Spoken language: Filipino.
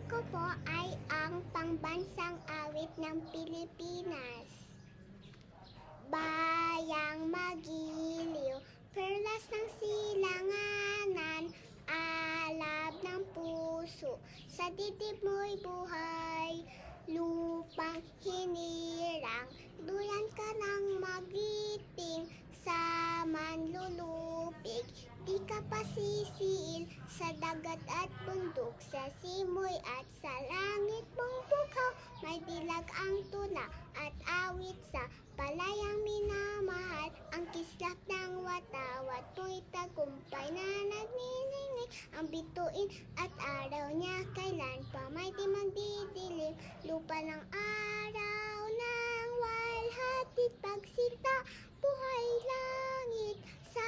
ko po ay ang pangbansang awit ng Pilipinas. Bayang magiliw, perlas ng silanganan, alab ng puso, sa dibdib mo'y buhay, lupang hinirang, duyan ka ng magiting, sa manlulupig, di ka pasisiil, sa dagat at bundok, sa simoy at sa langit mong bughaw, may dilag ang tula at awit sa palayang minamahal, ang kislap ng watawat mo'y tagumpay na nagniningning, ang bituin at araw niya kailan pa may di magdidilim, lupa ng araw ng walhati pagsinta, buhay langit sa